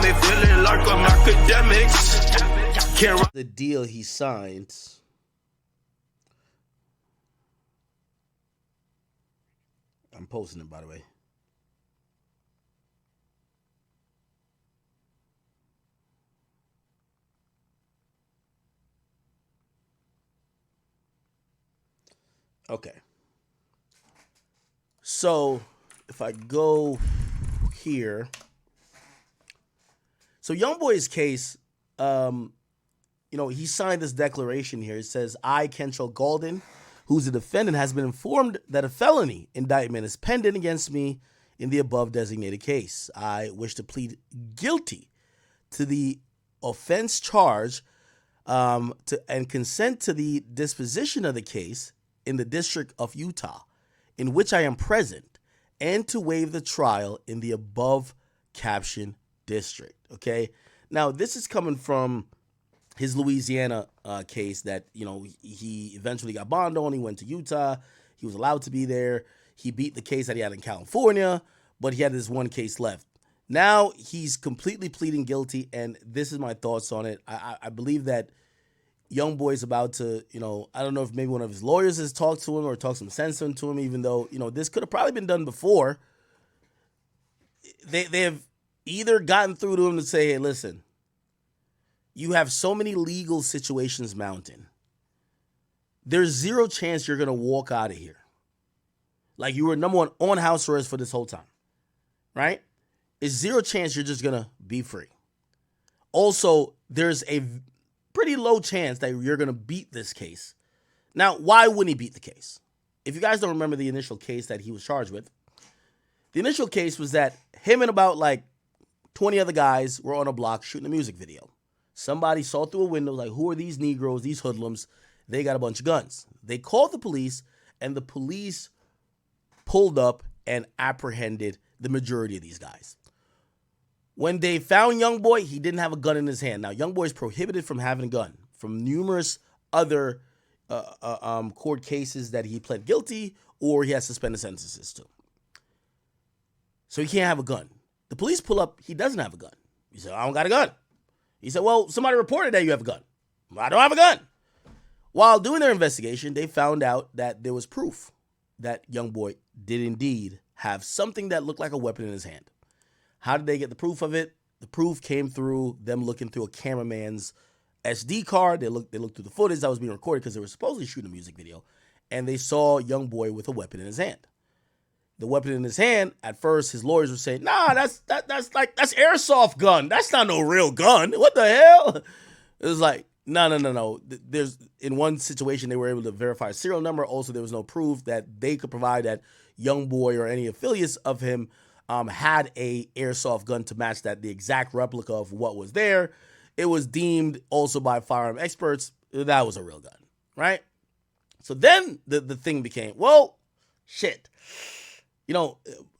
me feeling like I'm academics. Can't the deal he signed. I'm posting it, by the way. Okay. So if I go here, so Youngboy's case, he signed this declaration here. It says, I, Kentrell Gaulden, who's a defendant, has been informed that a felony indictment is pending against me in the above designated case. I wish to plead guilty to the offense charge and consent to the disposition of the case in the District of Utah, in which I am present, and to waive the trial in the above captioned district. Okay, now this is coming from his Louisiana case that, he eventually got bond on. He went to Utah. He was allowed to be there. He beat the case that he had in California, but he had this one case left. Now he's completely pleading guilty, and this is my thoughts on it. I believe that Youngboy's about to, I don't know if maybe one of his lawyers has talked to him or talked some sense into him, even though, this could have probably been done before. They have either gotten through to him to say, hey, listen, you have so many legal situations mounting. There's zero chance you're going to walk out of here. Like you were number one on house arrest for this whole time, right? It's zero chance you're just going to be free. Also, there's a pretty low chance that you're going to beat this case. Now, why wouldn't he beat the case? If you guys don't remember the initial case that he was charged with, the initial case was that him and about 20 other guys were on a block shooting a music video. Somebody saw through a window, like, who are these Negroes, these hoodlums? They got a bunch of guns. They called the police, and the police pulled up and apprehended the majority of these guys. When they found Youngboy, he didn't have a gun in his hand. Now, Youngboy is prohibited from having a gun from numerous other court cases that he pled guilty or he has suspended sentences to. So he can't have a gun. The police pull up. He doesn't have a gun. He said, I don't got a gun. He said, well, somebody reported that you have a gun. I don't have a gun. While doing their investigation, they found out that there was proof that Youngboy did indeed have something that looked like a weapon in his hand. How did they get the proof of it? The proof came through them looking through a cameraman's SD card. They looked through the footage that was being recorded because they were supposedly shooting a music video, and they saw Youngboy with a weapon in his hand. The weapon in his hand, at first, his lawyers were saying, nah, that's airsoft gun. That's not no real gun. What the hell? It was like, no. There's, in one situation, they were able to verify a serial number. Also, there was no proof that they could provide that Youngboy or any affiliates of him had a airsoft gun to match that, the exact replica of what was there. It was deemed also by firearm experts that was a real gun, right? So then the thing became, well, shit.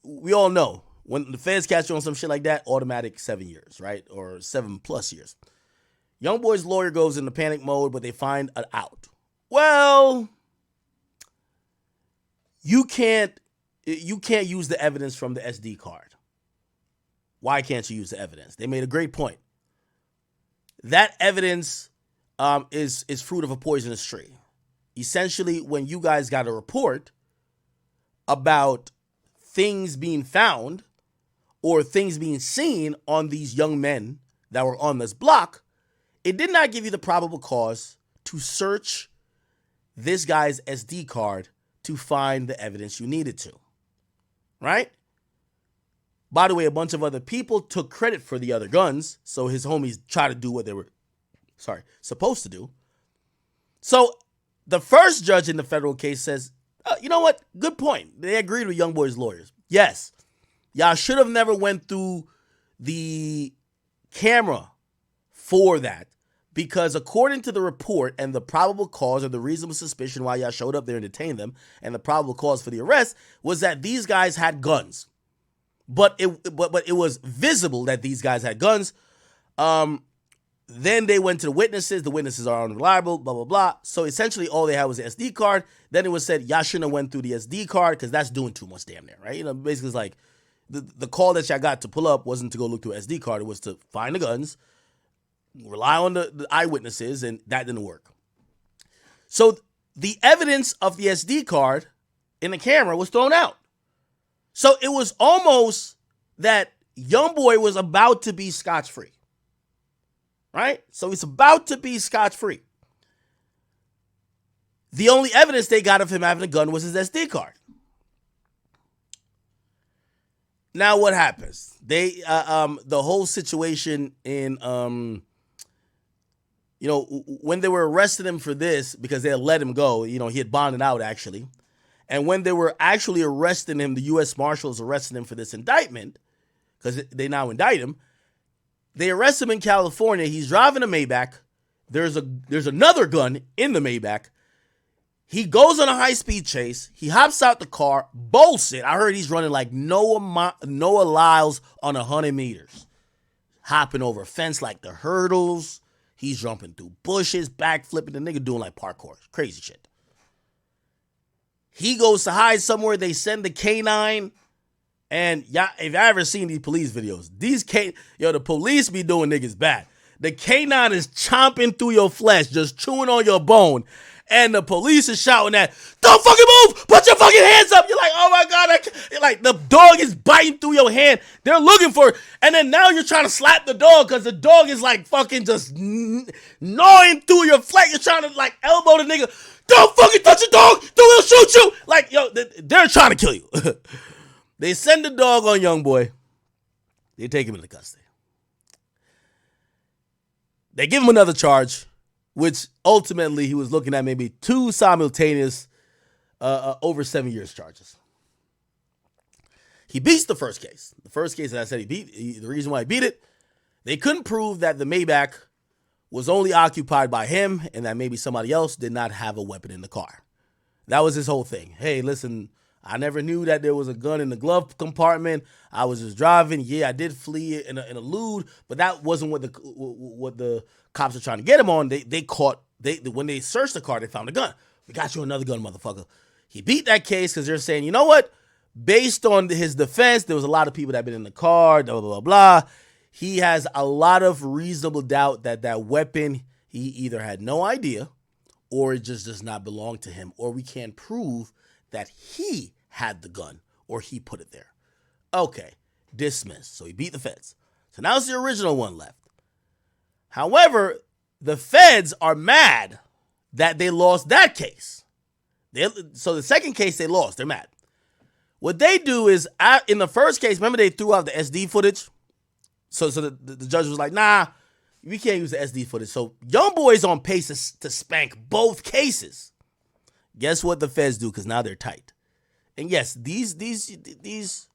We all know when the feds catch you on some shit like that, automatic 7 years, right? Or 7+ years. Youngboy's lawyer goes into panic mode, but they find an out. Well, you can't use the evidence from the SD card. Why can't you use the evidence? They made a great point. That evidence is fruit of a poisonous tree. Essentially, when you guys got a report about things being found or things being seen on these young men that were on this block, it did not give you the probable cause to search this guy's SD card to find the evidence you needed to, right? By the way, a bunch of other people took credit for the other guns, so his homies tried to do what they were, supposed to do. So the first judge in the federal case says, you know what? Good point. They agreed with Youngboy's lawyers. Yes, y'all should have never went through the camera for that, because according to the report and the probable cause or the reasonable suspicion why y'all showed up there and detained them and the probable cause for the arrest was that these guys had guns. But it was visible that these guys had guns. Then they went to the witnesses. The witnesses are unreliable, blah, blah, blah. So essentially all they had was the SD card. Then it was said, y'all shouldn't have went through the SD card because that's doing too much damn near, right? Basically it's like, the call that y'all got to pull up wasn't to go look through an SD card. It was to find the guns, rely on the eyewitnesses, and that didn't work. So the evidence of the SD card in the camera was thrown out. So it was almost that Youngboy was about to be scotch-free. Right? So he's about to be scotch-free. The only evidence they got of him having a gun was his SD card. Now what happens? They the whole situation in when they were arresting him for this, because they had let him go, he had bonded out actually. And when they were actually arresting him, the U.S. Marshals arrested him for this indictment, because they now indict him. They arrest him in California. He's driving a Maybach. There's another gun in the Maybach. He goes on a high-speed chase. He hops out the car, bolts it. I heard he's running like Noah Lyles on 100 meters. Hopping over a fence like the hurdles. He's jumping through bushes, backflipping. The nigga doing like parkour. Crazy shit. He goes to hide somewhere. They send the K9. And y'all, if y'all ever seen these police videos, the police be doing niggas bad. The K9 is chomping through your flesh, just chewing on your bone. And the police is shouting at, don't fucking move! Put your fucking hands up! You're like, oh my God. Like, the dog is biting through your hand. They're looking for it. And then now you're trying to slap the dog because the dog is like fucking just gnawing through your flesh. You're trying to like elbow the nigga. Don't fucking touch the dog! We'll shoot you! Like, yo, they're trying to kill you. They send the dog on Youngboy. They take him into custody. They give him another charge, which ultimately he was looking at maybe 2 simultaneous over 7 years charges. He beats the first case. The first case that I said he beat, the reason why he beat it, they couldn't prove that the Maybach was only occupied by him and that maybe somebody else did not have a weapon in the car. That was his whole thing. Hey, listen, I never knew that there was a gun in the glove compartment. I was just driving. Yeah, I did flee in a elude, but that wasn't what the cops are trying to get him on. When they searched the car, they found a gun. We got you another gun, motherfucker. He beat that case because they're saying, you know what? Based on his defense, there was a lot of people that had been in the car, blah, blah, blah, blah. He has a lot of reasonable doubt that that weapon, he either had no idea or it just does not belong to him, or we can't prove that he had the gun or he put it there. Okay, dismissed. So he beat the feds. So now it's the original one left. However, the feds are mad that they lost that case. So the second case they lost, they're mad. What they do is, in the first case, remember they threw out the SD footage? So the judge was like, nah, we can't use the SD footage. So Youngboy's on pace to spank both cases. Guess what the feds do? Because now they're tight. And yes, these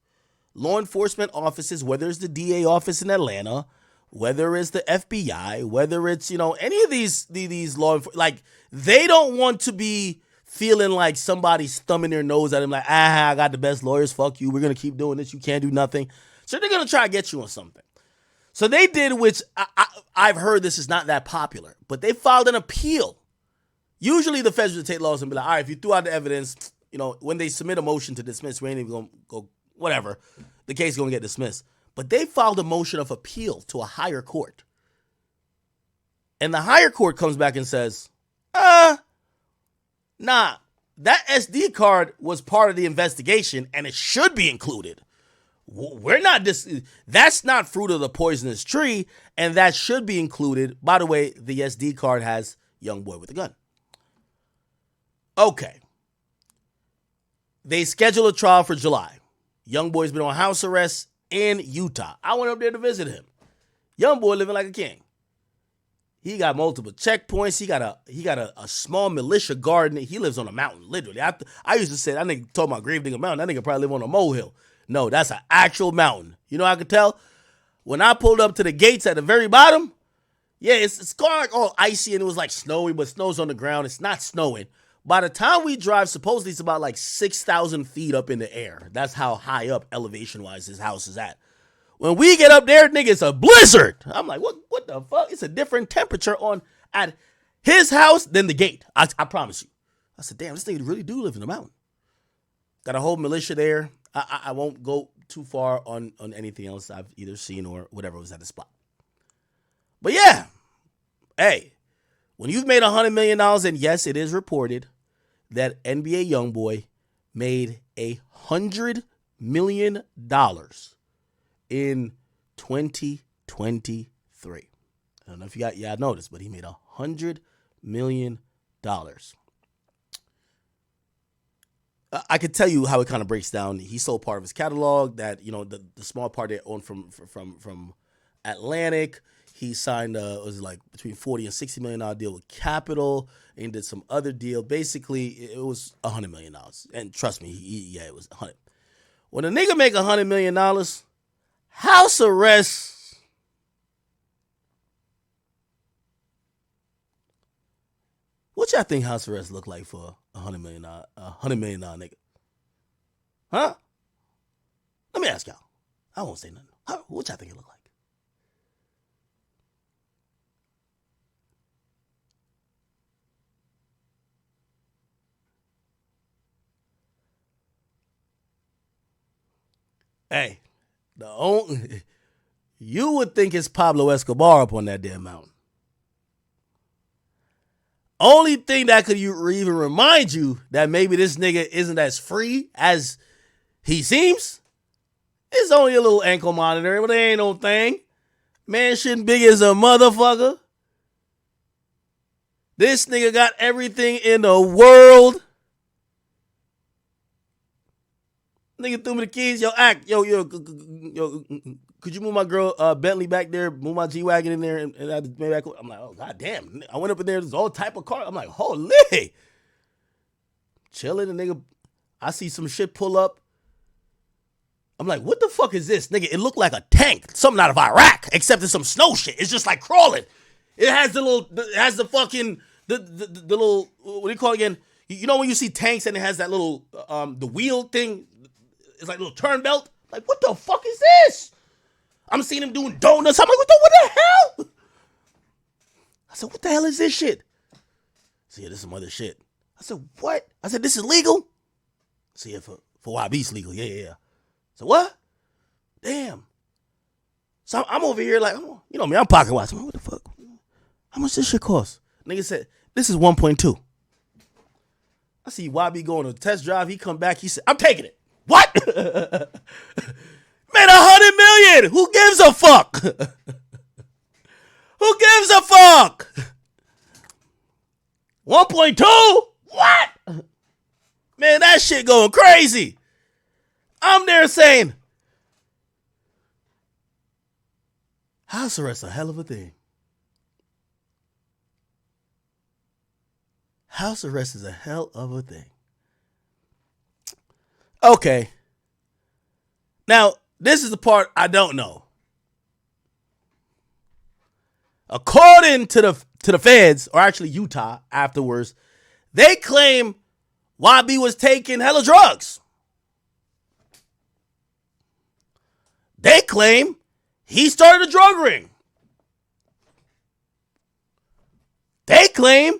law enforcement offices, whether it's the DA office in Atlanta, whether it's the FBI, whether it's, any of these law enforcement, like, they don't want to be feeling like somebody's thumbing their nose at them like, I got the best lawyers, fuck you, we're going to keep doing this, you can't do nothing. So they're going to try to get you on something. So they did, which I've heard this is not that popular, but they filed an appeal. Usually the feds would take laws and be like, all right, if you threw out the evidence, when they submit a motion to dismiss, we ain't even going to go, whatever, the case is going to get dismissed. But they filed a motion of appeal to a higher court. And the higher court comes back and says, nah, that SD card was part of the investigation and it should be included. That's not fruit of the poisonous tree, and that should be included. By the way, the SD card has Youngboy with a gun. Okay. They schedule a trial for July. Youngboy's been on house arrest in Utah. I went up there to visit him. Youngboy living like a king. He got multiple checkpoints. He got a small militia guard. He lives on a mountain, literally. I used to say, that nigga talking about Grave Digger Mountain. That nigga probably live on a molehill. No, that's an actual mountain. You know how I could tell? When I pulled up to the gates at the very bottom, yeah, it's kind of like all icy and it was like snowy, but snow's on the ground. It's not snowing. By the time we drive, supposedly it's about like 6,000 feet up in the air. That's how high up elevation-wise his house is at. When we get up there, nigga, it's a blizzard. I'm like, what the fuck? It's a different temperature at his house than the gate. I promise you. I said, damn, this nigga really do live in the mountain. Got a whole militia there. I won't go too far on anything else I've either seen or whatever was at the spot. But yeah, hey, when you've made $100 million, and yes, it is reported that NBA Youngboy made $100 million in 2023. I don't know if y'all noticed, but he made $100 million. I could tell you how it kind of breaks down. He sold part of his catalog, that, you know, the small part they owned from Atlantic. He signed it was like between $40 and $60 million deal with Capital, and did some other deal. Basically, it was $100 million. And trust me, it was 100. When a nigga make $100 million, house arrest. What y'all think house arrest look like for $100 million nigga? Huh? Let me ask y'all. I won't say nothing. What y'all think it look like? Hey, you would think it's Pablo Escobar up on that damn mountain. Only thing that could even remind you that maybe this nigga isn't as free as he seems is only a little ankle monitor, but there ain't no thing. Mansion big as a motherfucker. This nigga got everything in the world. Nigga threw me the keys. Yo, could you move my girl Bentley back there? Move my G-Wagon in there and maybe I'm like, oh, goddamn. I went up in there. There's all type of car. I'm like, holy. Chilling, the nigga. I see some shit pull up. I'm like, what the fuck is this? Nigga, it looked like a tank. Something out of Iraq, except it's some snow shit. It's just like crawling. It has the little, it has the fucking, the little, what do you call it again? You know when you see tanks and it has that little, the wheel thing? It's like a little turn belt. Like, what the fuck is this? I'm seeing him doing donuts. I'm like, what the hell? I said, what the hell is this shit? See, this is some other shit. I said, what? I said, this is legal? See, for YB's legal. Yeah. So what? Damn. So I'm over here like, you know me, I'm pocket watching. What the fuck? How much this shit cost? Nigga said, this is 1.2. I see YB going to test drive. He come back. He said, I'm taking it. What? Man, $100 million. Who gives a fuck? Who gives a fuck? 1.2? What? Man, that shit going crazy. I'm there saying, house arrest a hell of a thing. House arrest is a hell of a thing. Okay. Now, this is the part I don't know. According to the feds, or actually Utah afterwards, they claim YB was taking hella drugs. They claim he started a drug ring. They claim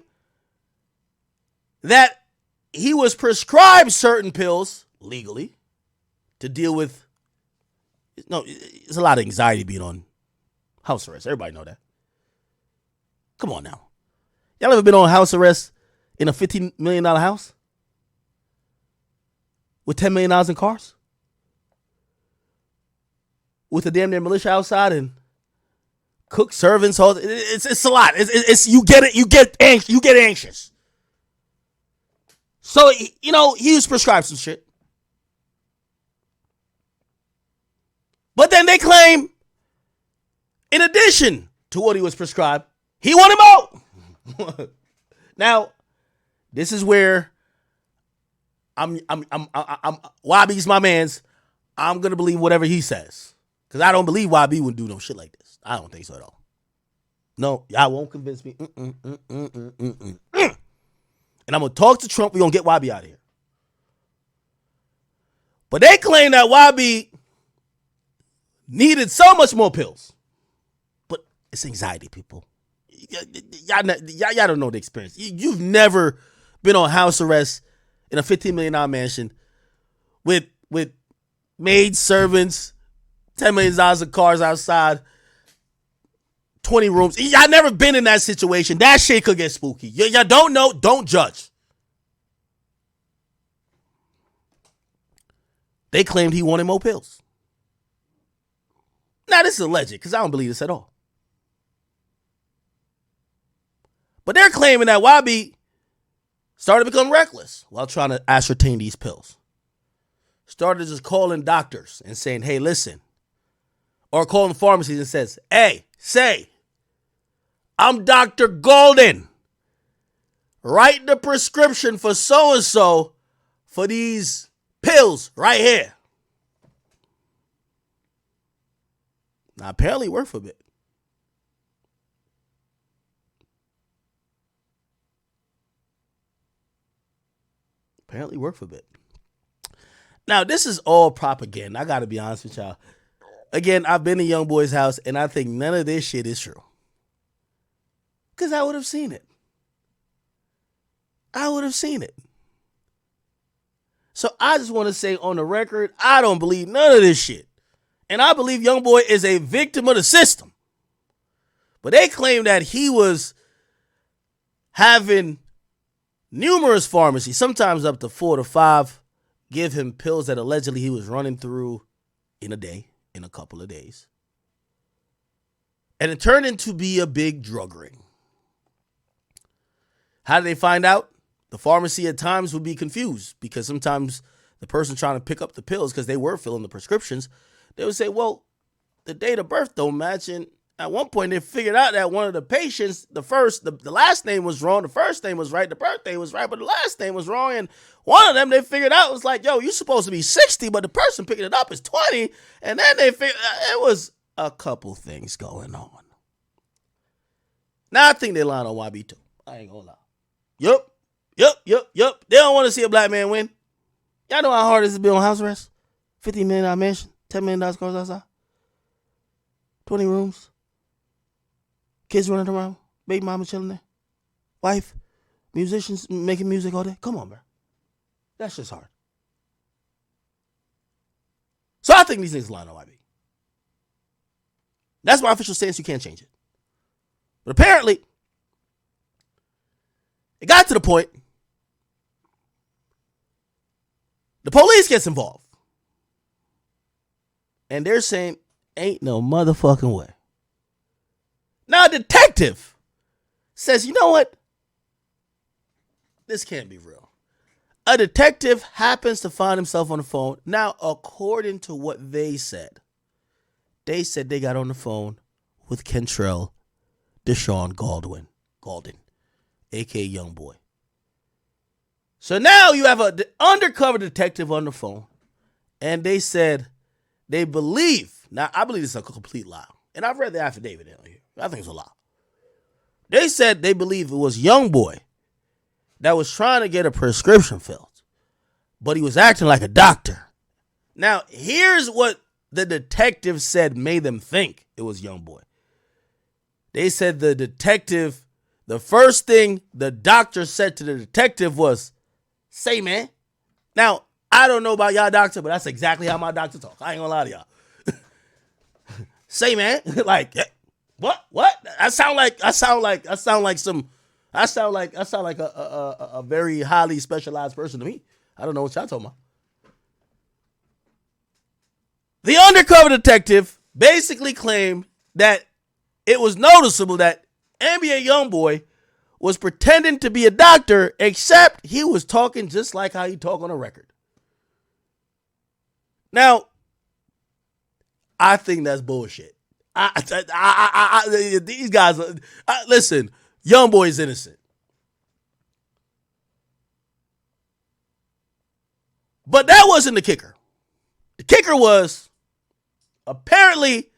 that he was prescribed certain pills legally to deal with, no, it's a lot of anxiety being on house arrest. Everybody know that. Come on now. Y'all ever been on house arrest in a $15 million house? With $10 million in cars? With a damn near militia outside and cook, servants, all it's a lot. It's you get it, you get anxious. So, you know, he was prescribed some shit. But then they claim, in addition to what he was prescribed, he want him out. Now, this is where I'm YB's my man's. I'm gonna believe whatever he says, because I don't believe YB would do no shit like this. I don't think so at all. No, y'all won't convince me. And I'm gonna talk to Trump. We're gonna get YB out of here. But they claim that YB needed so much more pills. But it's anxiety, people. Y'all don't know the experience. You've never been on house arrest in a $15 million mansion with maid servants, $10 million of cars outside, 20 rooms. Y'all never been in that situation. That shit could get spooky. Y'all don't know, don't judge. They claimed he wanted more pills. Now, this is alleged because I don't believe this at all. But they're claiming that YB started to become reckless while trying to ascertain these pills. Started just calling doctors and saying, hey, listen. Or calling pharmacies and says, hey, I'm Dr. Gaulden. Write the prescription for so-and-so for these pills right here. Now, apparently it worked for a bit. Now, this is all propaganda. I got to be honest with y'all. Again, I've been to Youngboy's house, and I think none of this shit is true. Because I would have seen it. So I just want to say on the record, I don't believe none of this shit. And I believe Youngboy is a victim of the system. But they claim that he was having numerous pharmacies, sometimes up to 4 to 5, give him pills that allegedly he was running through in a couple of days. And it turned into be a big drug ring. How did they find out? The pharmacy at times would be confused because sometimes the person trying to pick up the pills, because they were filling the prescriptions, they would say, well, the date of birth don't match. And at one point they figured out that one of the patients, the last name was wrong. The first name was right. The birthday was right, but the last name was wrong. And one of them they figured out was like, yo, you're supposed to be 60, but the person picking it up is 20. And then they figured it was a couple things going on. Now I think they lying on YB too. I ain't gonna lie. Yup. They don't want to see a black man win. Y'all know how hard it is to be on house arrest? $50 million mansion, $10 million cars outside, 20 rooms, kids running around, baby mama chilling there, wife, musicians making music all day. Come on, bro. That's just hard. So I think these niggas lying on YB. That's my official stance. You can't change it. But apparently, it got to the point the police gets involved. And they're saying, ain't no motherfucking way. Now a detective says, you know what? This can't be real. A detective happens to find himself on the phone. Now, according to what they said they got on the phone with Kentrell Deshaun Gaulden, a.k.a. Youngboy. So now you have an undercover detective on the phone, and they said they believe. Now, I believe it's a complete lie, and I've read the affidavit in here. I think it's a lie. They said they believe it was Youngboy that was trying to get a prescription filled, but he was acting like a doctor. Now, here's what the detective said made them think it was Youngboy. They said the first thing the doctor said to the detective was, say, man. Now, I don't know about y'all doctor, but that's exactly how my doctor talks. I ain't gonna lie to y'all. Say, man. Like, what? I sound like a very highly specialized person to me. I don't know what y'all talking about. The undercover detective basically claimed that it was noticeable that NBA Youngboy was pretending to be a doctor, except he was talking just like how he talk on a record. Now, I think that's bullshit. These guys, listen, Youngboy is innocent. But that wasn't the kicker. The kicker was, apparently,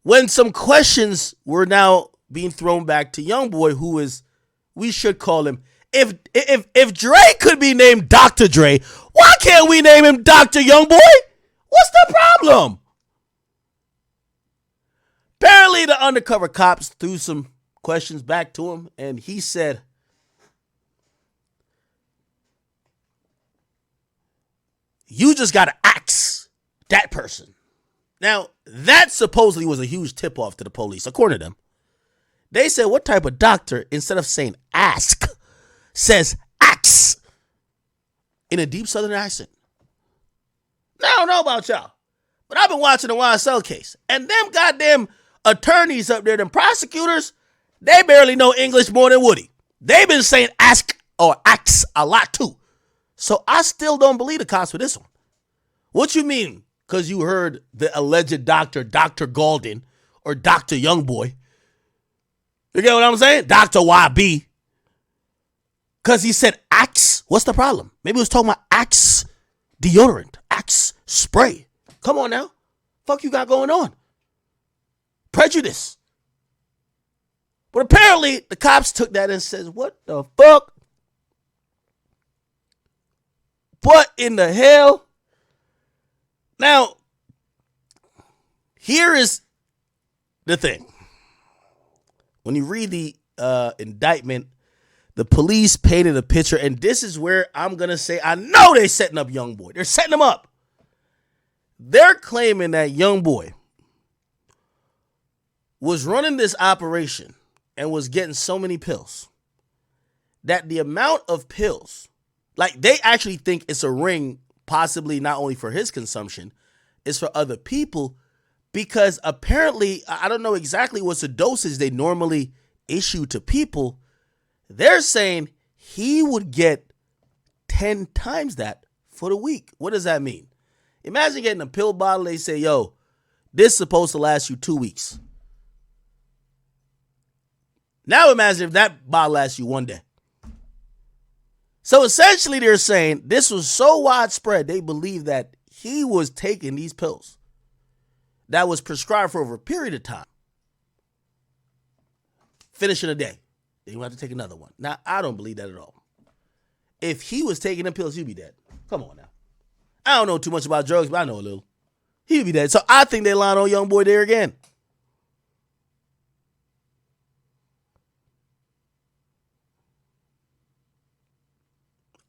when some questions were now being thrown back to Youngboy, who is, we should call him, if Dre could be named Dr. Dre, why can't we name him Dr. Youngboy? What's the problem? Apparently, the undercover cops threw some questions back to him, and he said, you just got to ask That person. Now, that supposedly was a huge tip-off to the police, according to them. They said, what type of doctor, instead of saying ask, says ax in a deep southern accent? Now, I don't know about y'all, but I've been watching the YSL case, and them goddamn attorneys up there, them prosecutors, they barely know English more than Woody. They've been saying ask or ax a lot too. So I still don't believe the cops for this one. What you mean? Because you heard the alleged doctor, Dr. Gaulden, or Dr. Youngboy. You get what I'm saying? Dr. YB. Because he said Axe. What's the problem? Maybe he was talking about Axe deodorant, Axe spray. Come on now. Fuck you got going on? Prejudice. But apparently the cops took that and says, what the fuck? What in the hell? Now, here is the thing. When you read the indictment, the police painted a picture, and this is where I'm going to say, I know they're setting up Youngboy. They're setting him up. They're claiming that Youngboy was running this operation and was getting so many pills that the amount of pills, like they actually think it's a ring, possibly not only for his consumption, it's for other people, because apparently, I don't know exactly what's the dosage they normally issue to people. They're saying he would get 10 times that for the week. What does that mean? Imagine getting a pill bottle. They say, yo, this is supposed to last you 2 weeks. Now imagine if that bottle lasts you 1 day. So essentially they're saying this was so widespread, they believe that he was taking these pills that was prescribed for over a period of time. Finish in a day. Then you have to take another one. Now, I don't believe that at all. If he was taking the pills, he'd be dead. Come on now. I don't know too much about drugs, but I know a little. He'd be dead. So I think they lied on Youngboy there again.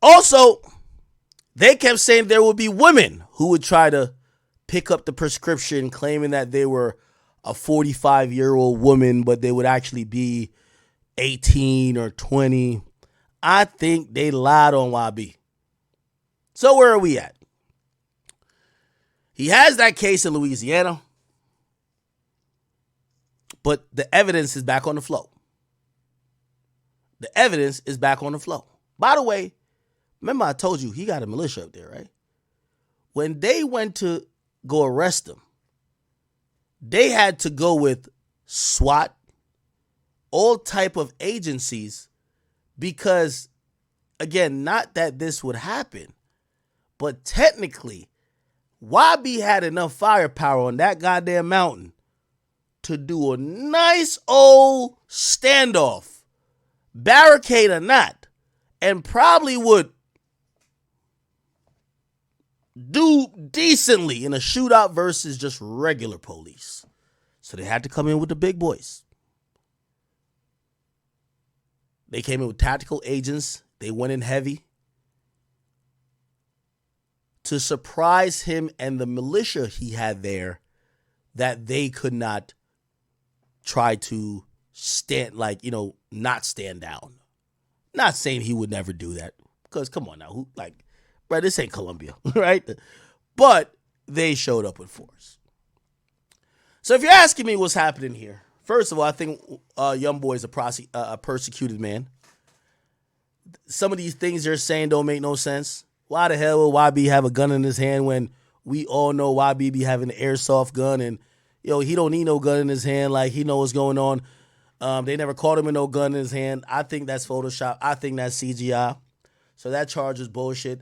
Also, they kept saying there would be women who would try to pick up the prescription, claiming that they were a 45-year-old woman, but they would actually be 18 or 20. I think they lied on YB. So where are we at? He has that case in Louisiana, but the evidence is back on the flow. The evidence is back on the flow. By the way, remember I told you he got a militia up there, right? When they went to go arrest him, they had to go with SWAT, all type of agencies, because, again, not that this would happen, but technically, YB had enough firepower on that goddamn mountain to do a nice old standoff, barricade or not, and probably would do decently in a shootout versus just regular police. So they had to come in with the big boys. They came in with tactical agents. They went in heavy to surprise him and the militia he had there, that they could not try to not stand down. Not saying he would never do that, because come on now, bro, this ain't Colombia, right? But they showed up with force. So if you're asking me what's happening here, first of all, I think Youngboy is a persecuted man. Some of these things they're saying don't make no sense. Why the hell will YB have a gun in his hand when we all know YB be having an airsoft gun, and he don't need no gun in his hand, like he know what's going on. They never caught him with no gun in his hand. I think that's Photoshop. I think that's CGI. So that charge is bullshit.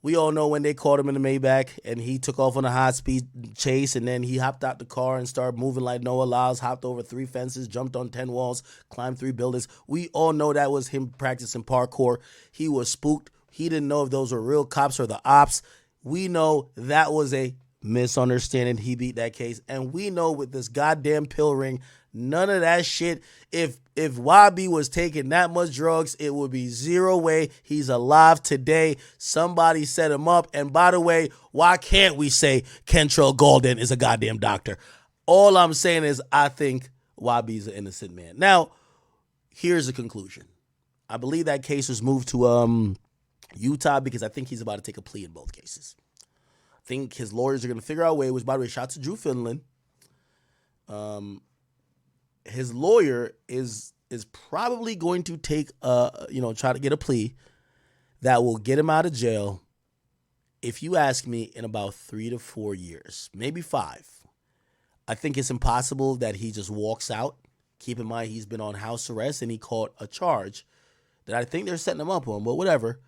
We all know when they caught him in the Maybach and he took off on a high-speed chase, and then he hopped out the car and started moving like Noah Lyles, hopped over 3 fences, jumped on 10 walls, climbed 3 buildings. We all know that was him practicing parkour. He was spooked. He didn't know if those were real cops or the ops. We know that was a misunderstanding. He beat that case. And we know with this goddamn pill ring, none of that shit. If YB was taking that much drugs, it would be zero way he's alive today. Somebody set him up. And by the way, why can't we say Kentrell Gaulden is a goddamn doctor? All I'm saying is I think YB's an innocent man. Now, here's the conclusion. I believe that case was moved to Utah because I think he's about to take a plea in both cases. I think his lawyers are going to figure out a way, which, by the way, shout out to Drew Finland. His lawyer is probably going to take try to get a plea that will get him out of jail, if you ask me, in about 3 to 4 years, maybe 5. I think it's impossible that he just walks out. Keep in mind, he's been on house arrest and he caught a charge that I think they're setting him up on, but whatever,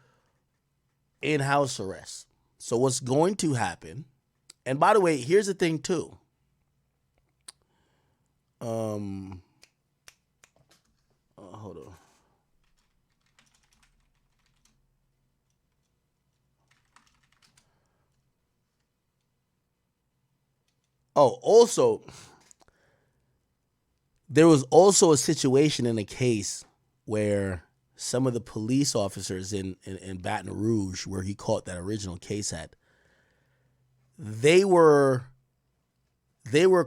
in house arrest. So what's going to happen, and by the way, here's the thing too. Hold on. Oh, also, there was also a situation in a case where some of the police officers in Baton Rouge, where he caught that original case at, they were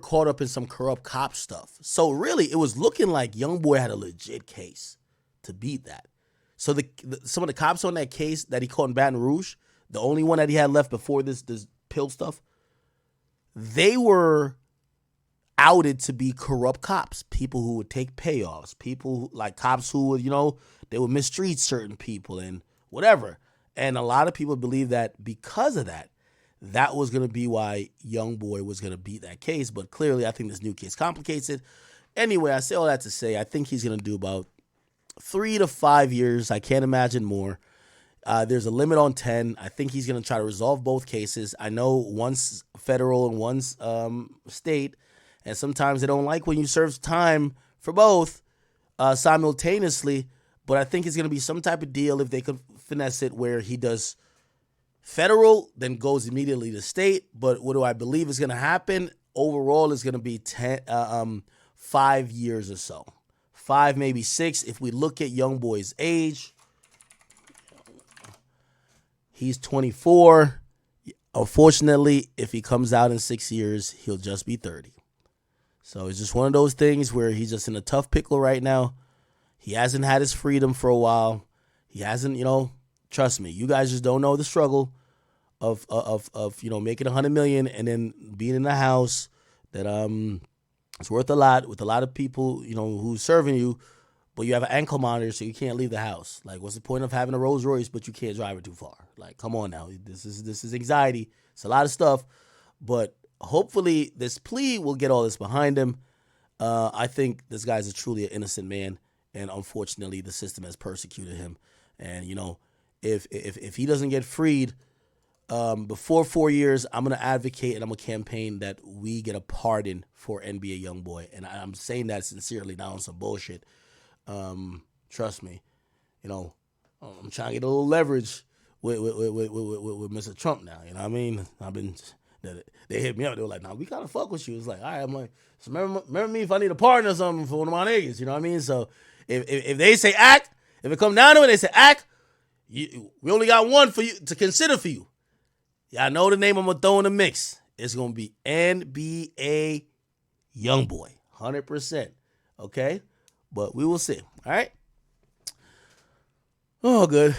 caught up in some corrupt cop stuff. So really, it was looking like Youngboy had a legit case to beat that. So some of the cops on that case that he caught in Baton Rouge, the only one that he had left before this pill stuff, they were outed to be corrupt cops, people who would take payoffs, people like cops who would, they would mistreat certain people and whatever. And a lot of people believe that because of that, that was going to be why Youngboy was going to beat that case. But clearly, I think this new case complicates it. Anyway, I say all that to say, I think he's going to do about 3 to 5 years. I can't imagine more. There's a limit on 10. I think he's going to try to resolve both cases. I know one's federal and one's state, and sometimes they don't like when you serve time for both simultaneously, but I think it's going to be some type of deal if they could finesse it where he does federal, then goes immediately to state. But what do I believe is going to happen? Overall, is going to be 5 years or so. 5, maybe 6. If we look at Youngboy's age, he's 24. Unfortunately, if he comes out in 6 years, he'll just be 30. So it's just one of those things where he's just in a tough pickle right now. He hasn't had his freedom for a while. He hasn't, trust me, you guys just don't know the struggle of making $100 million and then being in a house that it's worth a lot with a lot of people, who's serving you, but you have an ankle monitor, so you can't leave the house. Like, what's the point of having a Rolls Royce, but you can't drive it too far? Like, come on now. This is anxiety. It's a lot of stuff, but hopefully this plea will get all this behind him. I think this guy's truly an innocent man, and unfortunately, the system has persecuted him. And if he doesn't get freed before 4 years, I'm gonna advocate and I'm gonna campaign that we get a pardon for NBA Youngboy, and I'm saying that sincerely, not on some bullshit. Trust me, I'm trying to get a little leverage with Mr. Trump now. You know what I mean? They hit me up. They were like, "Nah, we kind of fuck with you." It's like, all right. I'm like, so remember me if I need a partner or something for one of my niggas. You know what I mean? So if they say act, if it come down to it, they say act. We only got one for you to consider for you. Yeah, I know the name I'm gonna throw in the mix. It's gonna be NBA Youngboy, 100%. Okay, but we will see. All right. Oh, good.